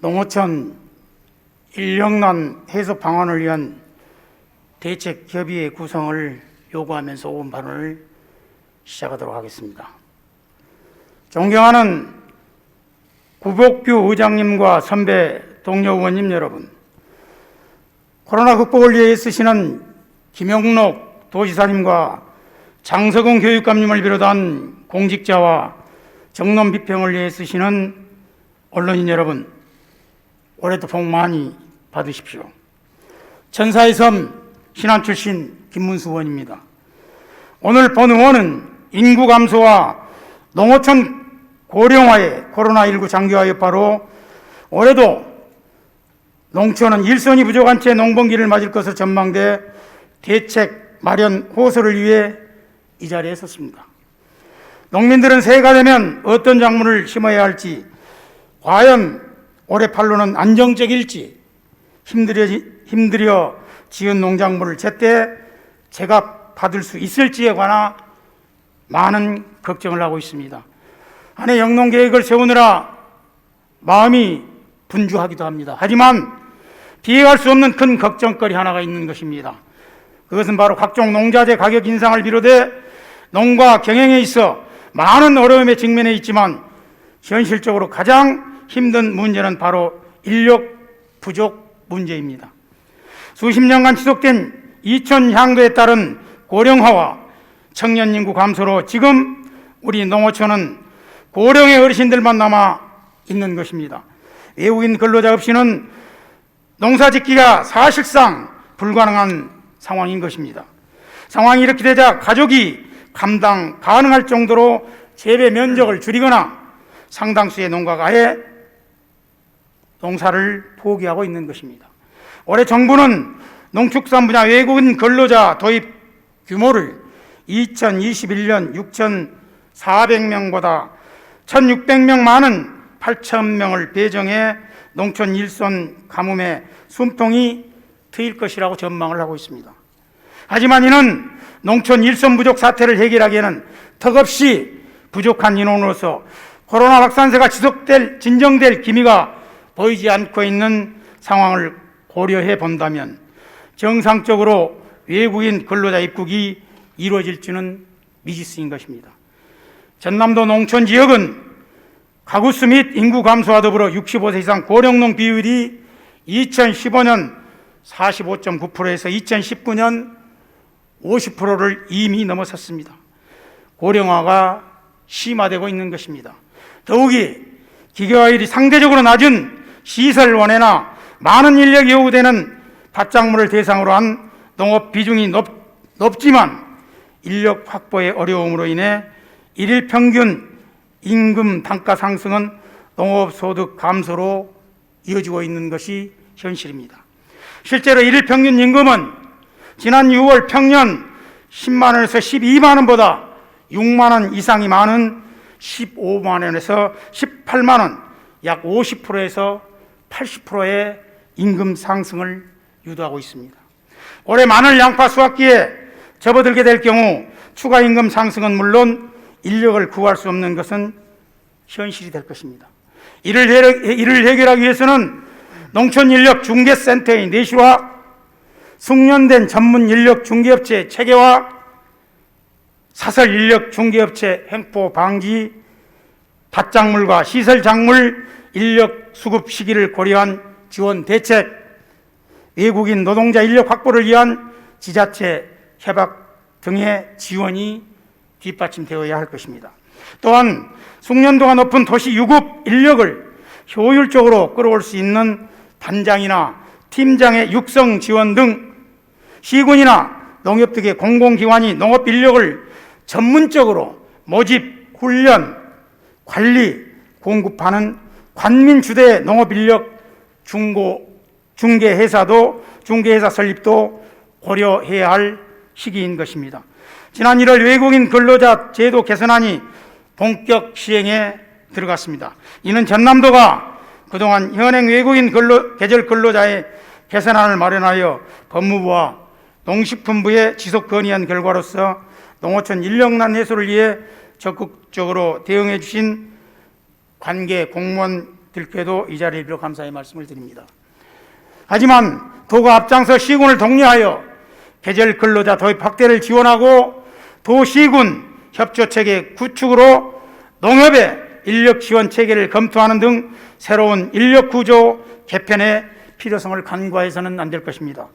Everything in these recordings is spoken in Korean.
농어촌 인력난 해소 방안을 위한 대책협의회 구성을 요구하면서 온 발언을 시작하도록 하겠습니다. 존경하는 구복규 의장님과 선배 동료 의원님 여러분, 코로나 극복을 위해 애쓰시는 김영록 도지사님과 장석원 교육감님을 비롯한 공직자와 정론 비평을 위해 애쓰시는 언론인 여러분, 올해도 복 많이 받으십시오. 천사의 섬 신안 출신 김문수 의원입니다. 오늘 본 의원은 인구 감소와 농어촌 고령화의 코로나19 장기화 여파로 올해도 농촌은 일손이 부족한 채 농번기를 맞을 것으로 전망돼 대책 마련 호소를 위해 이 자리에 섰습니다. 농민들은 새해가 되면 어떤 작물을 심어야 할지, 과연 올해 판로는 안정적일지, 힘들여 지은 농작물을 제때 제값받을 수 있을지에 관한 많은 걱정을 하고 있습니다. 한 해 영농계획을 세우느라 마음이 분주하기도 합니다. 하지만 피해갈 수 없는 큰 걱정거리 하나가 있는 것입니다. 그것은 바로 각종 농자재 가격 인상을 비롯해 농가 경영에 있어 많은 어려움에 직면해 있지만 현실적으로 가장 힘든 문제는 바로 인력 부족 문제입니다. 수십 년간 지속된 이촌 향도에 따른 고령화와 청년 인구 감소로 지금 우리 농어촌은 고령의 어르신들만 남아 있는 것입니다. 외국인 근로자 없이는 농사 짓기가 사실상 불가능한 상황인 것입니다. 상황이 이렇게 되자 가족이 감당 가능할 정도로 재배 면적을 줄이거나 상당수의 농가가 아예 농사를 포기하고 있는 것입니다. 올해 정부는 농축산 분야 외국인 근로자 도입 규모를 2021년 6,400명보다 1,600명 많은 8,000명을 배정해 농촌 일손 가뭄에 숨통이 트일 것이라고 전망을 하고 있습니다. 하지만 이는 농촌 일손 부족 사태를 해결하기에는 턱없이 부족한 인원으로서 코로나 확산세가 진정될 기미가 보이지 않고 있는 상황을 고려해 본다면 정상적으로 외국인 근로자 입국이 이루어질지는 미지수인 것입니다. 전남도 농촌 지역은 가구수 및 인구 감소와 더불어 65세 이상 고령농 비율이 2015년 45.9%에서 2019년 50%를 이미 넘어섰습니다. 고령화가 심화되고 있는 것입니다. 더욱이 기계화율이 상대적으로 낮은 시설 원해나 많은 인력이 요구되는 밭작물을 대상으로 한 농업 비중이 높지만 인력 확보의 어려움으로 인해 일일 평균 임금 단가 상승은 농업 소득 감소로 이어지고 있는 것이 현실입니다. 실제로 일일 평균 임금은 지난 6월 평년 10만 원에서 12만 원보다 6만 원 이상이 많은 15만 원에서 18만 원, 약 50%에서 80%의 임금 상승을 유도하고 있습니다. 올해 마늘, 양파, 수확기에 접어들게 될 경우 추가 임금 상승은 물론 인력을 구할 수 없는 것은 현실이 될 것입니다. 이를 해결하기 위해서는 농촌 인력 중개센터의 내실화, 숙련된 전문 인력 중개업체 체계화, 사설 인력 중개업체 횡포 방지, 밭작물과 시설 작물 인력 수급 시기를 고려한 지원 대책, 외국인 노동자 인력 확보를 위한 지자체 협약 등의 지원이 뒷받침되어야 할 것입니다. 또한 숙련도가 높은 도시 유급 인력을 효율적으로 끌어올 수 있는 단장이나 팀장의 육성 지원 등 시군이나 농협 등의 공공기관이 농업 인력을 전문적으로 모집, 훈련, 관리, 공급하는 관민 주대 농업 인력 중개회사 설립도 고려해야 할 시기인 것입니다. 지난 1월 외국인 근로자 제도 개선안이 본격 시행에 들어갔습니다. 이는 전남도가 그동안 현행 외국인 계절 근로자의 개선안을 마련하여 법무부와 농식품부에 지속 건의한 결과로서 농어촌 인력난 해소를 위해 적극적으로 대응해 주신 관계 공무원 국들께도 이 자리를 빌어 감사의 말씀을 드립니다. 하지만 도가 앞장서 시군을 독려하여 계절 근로자 도입 확대를 지원하고 도시군 협조체계 구축으로 농협의 인력 지원 체계를 검토하는 등 새로운 인력 구조 개편의 필요성을 간과해서는 안 될 것입니다.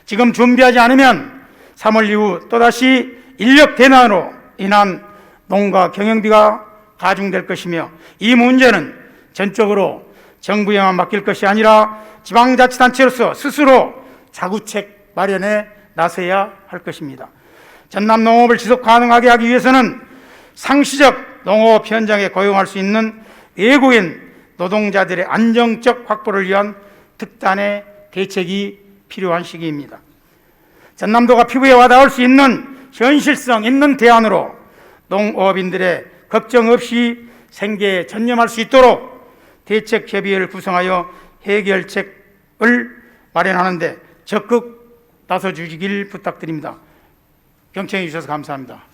지금 준비하지 않으면 3월 이후 또다시 인력 대난으로 인한 농가 경영비가 가중될 것이며 이 문제는 전적으로 정부에만 맡길 것이 아니라 지방자치단체로서 스스로 자구책 마련에 나서야 할 것입니다. 전남 농업을 지속 가능하게 하기 위해서는 상시적 농업 현장에 고용할 수 있는 외국인 노동자들의 안정적 확보를 위한 특단의 대책이 필요한 시기입니다. 전남도가 피부에 와닿을 수 있는 현실성 있는 대안으로 농업인들의 걱정 없이 생계에 전념할 수 있도록 대책협의회를 구성하여 해결책을 마련하는 데 적극 나서주시길 부탁드립니다. 경청해 주셔서 감사합니다.